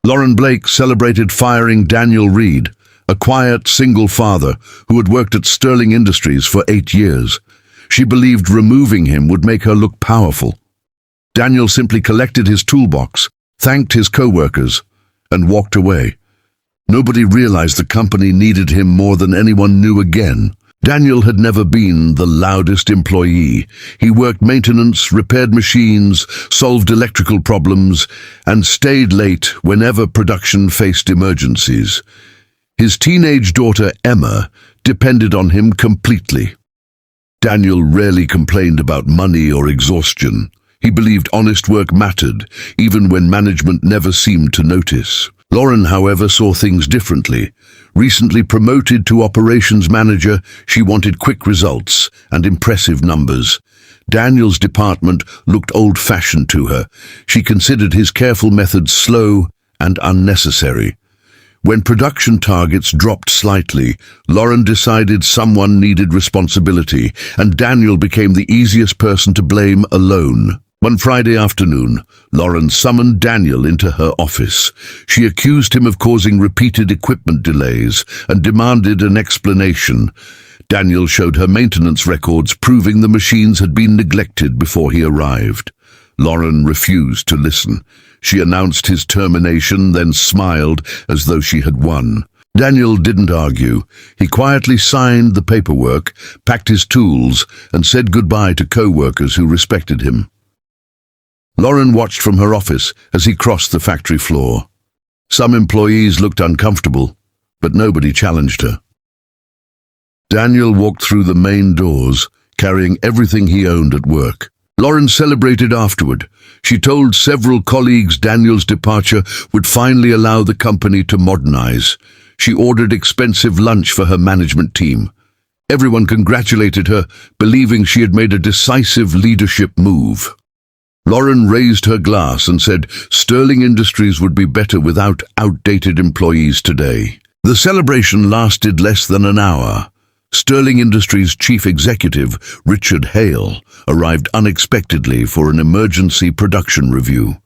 Lauren Blake celebrated firing Daniel Reed, a quiet, single father who had worked at Sterling Industries for 8 years. She believed removing him would make her look powerful. Daniel simply collected his toolbox, thanked his co-workers, and walked away. Nobody realized the company needed him more than anyone knew again. Daniel had never been the loudest employee. He worked maintenance, repaired machines, solved electrical problems, and stayed late whenever production faced emergencies. His teenage daughter, Emma, depended on him completely. Daniel rarely complained about money or exhaustion. He believed honest work mattered, even when management never seemed to notice. Lauren, however, saw things differently. Recently promoted to operations manager, she wanted quick results and impressive numbers. Daniel's department looked old-fashioned to her. She considered his careful methods slow and unnecessary. When production targets dropped slightly, Lauren decided someone needed responsibility, and Daniel became the easiest person to blame alone. One Friday afternoon, Lauren summoned Daniel into her office. She accused him of causing repeated equipment delays and demanded an explanation. Daniel showed her maintenance records proving the machines had been neglected before he arrived. Lauren refused to listen. She announced his termination, then smiled as though she had won. Daniel didn't argue. He quietly signed the paperwork, packed his tools, and said goodbye to co-workers who respected him. Lauren watched from her office as he crossed the factory floor. Some employees looked uncomfortable, but nobody challenged her. Daniel walked through the main doors, carrying everything he owned at work. Lauren celebrated afterward. She told several colleagues Daniel's departure would finally allow the company to modernize. She ordered expensive lunch for her management team. Everyone congratulated her, believing she had made a decisive leadership move. Lauren raised her glass and said Sterling Industries would be better without outdated employees today. The celebration lasted less than an hour. Sterling Industries' chief executive, Richard Hale, arrived unexpectedly for an emergency production review.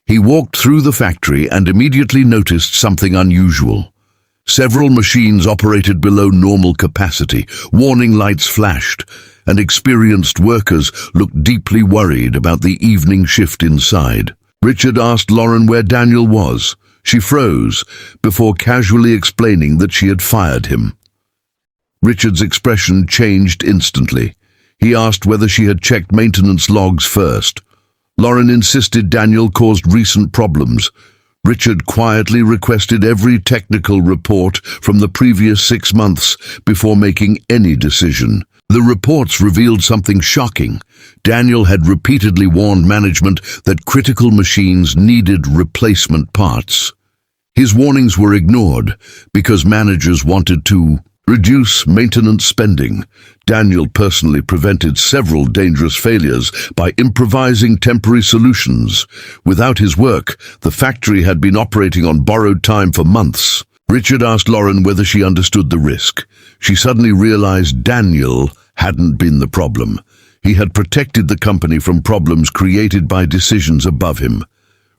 He walked through the factory and immediately noticed something unusual. Several machines operated below normal capacity, warning lights flashed, and experienced workers looked deeply worried about the evening shift inside. Richard asked Lauren where Daniel was. She froze before casually explaining that she had fired him. Richard's expression changed instantly. He asked whether she had checked maintenance logs first. Lauren insisted Daniel caused recent problems. Richard quietly requested every technical report from the previous 6 months before making any decision. The reports revealed something shocking. Daniel had repeatedly warned management that critical machines needed replacement parts. His warnings were ignored because managers wanted to reduce maintenance spending. Daniel personally prevented several dangerous failures by improvising temporary solutions. Without his work, the factory had been operating on borrowed time for months. Richard asked Lauren whether she understood the risk. She suddenly realized Daniel hadn't been the problem. He had protected the company from problems created by decisions above him.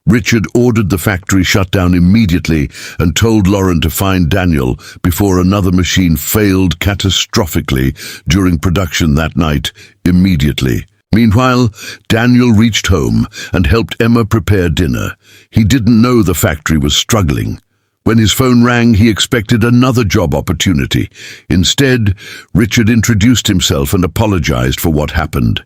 Richard ordered the factory shut down immediately and told Lauren to find Daniel before another machine failed catastrophically during production that night, immediately. Meanwhile, Daniel reached home and helped Emma prepare dinner. He didn't know the factory was struggling. When his phone rang, he expected another job opportunity. Instead, Richard introduced himself and apologized for what happened.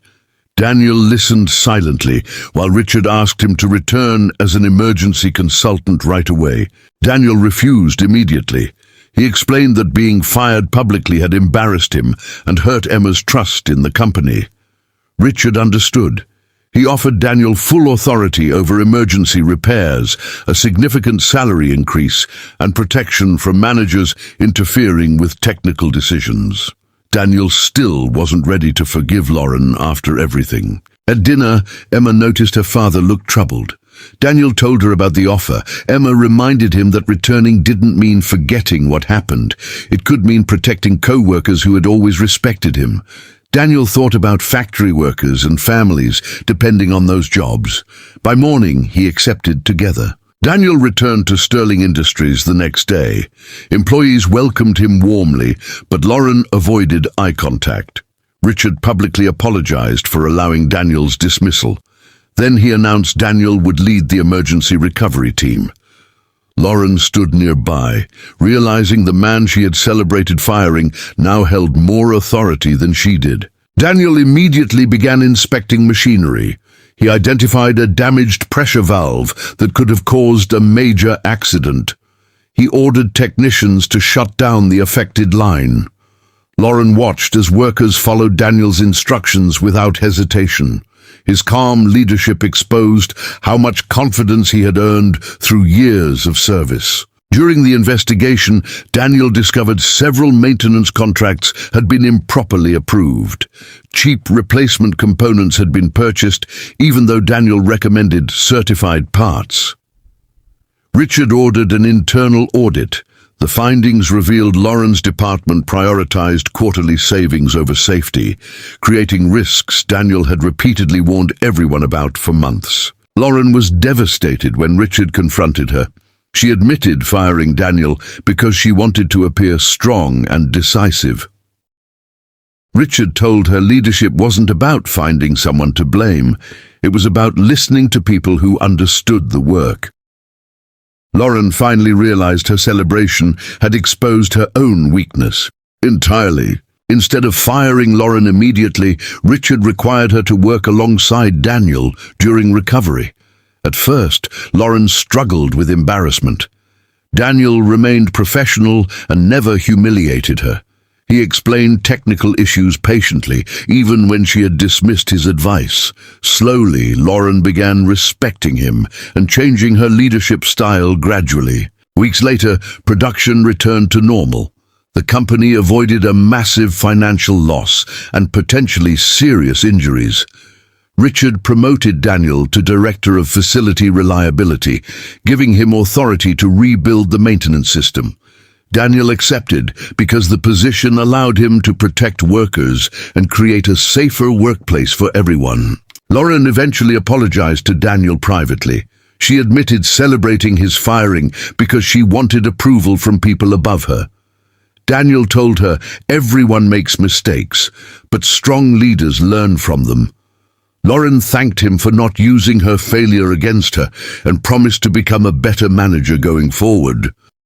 Daniel listened silently while Richard asked him to return as an emergency consultant right away. Daniel refused immediately. He explained that being fired publicly had embarrassed him and hurt Emma's trust in the company. Richard understood. He offered Daniel full authority over emergency repairs, a significant salary increase, and protection from managers interfering with technical decisions. Daniel still wasn't ready to forgive Lauren after everything. At dinner, Emma noticed her father looked troubled. Daniel told her about the offer. Emma reminded him that returning didn't mean forgetting what happened. It could mean protecting co-workers who had always respected him. Daniel thought about factory workers and families depending on those jobs. By morning, he accepted together. Daniel returned to Sterling Industries the next day. Employees welcomed him warmly, but Lauren avoided eye contact. Richard publicly apologized for allowing Daniel's dismissal. Then he announced Daniel would lead the emergency recovery team. Lauren stood nearby, realizing the man she had celebrated firing now held more authority than she did. Daniel immediately began inspecting machinery. He identified a damaged pressure valve that could have caused a major accident. He ordered technicians to shut down the affected line. Lauren watched as workers followed Daniel's instructions without hesitation. His calm leadership exposed how much confidence he had earned through years of service. During the investigation, Daniel discovered several maintenance contracts had been improperly approved. Cheap replacement components had been purchased, even though Daniel recommended certified parts. Richard ordered an internal audit. The findings revealed Lauren's department prioritized quarterly savings over safety, creating risks Daniel had repeatedly warned everyone about for months. Lauren was devastated when Richard confronted her. She admitted firing Daniel because she wanted to appear strong and decisive. Richard told her leadership wasn't about finding someone to blame. It was about listening to people who understood the work. Lauren finally realized her celebration had exposed her own weakness entirely. Instead of firing Lauren immediately, Richard required her to work alongside Daniel during recovery. At first, Lauren struggled with embarrassment. Daniel remained professional and never humiliated her. He explained technical issues patiently, even when she had dismissed his advice. Slowly, Lauren began respecting him and changing her leadership style gradually. Weeks later, production returned to normal. The company avoided a massive financial loss and potentially serious injuries. Richard promoted Daniel to Director of Facility Reliability, giving him authority to rebuild the maintenance system. Daniel accepted because the position allowed him to protect workers and create a safer workplace for everyone. Lauren eventually apologized to Daniel privately. She admitted celebrating his firing because she wanted approval from people above her. Daniel told her everyone makes mistakes, but strong leaders learn from them. Lauren thanked him for not using her failure against her and promised to become a better manager going forward.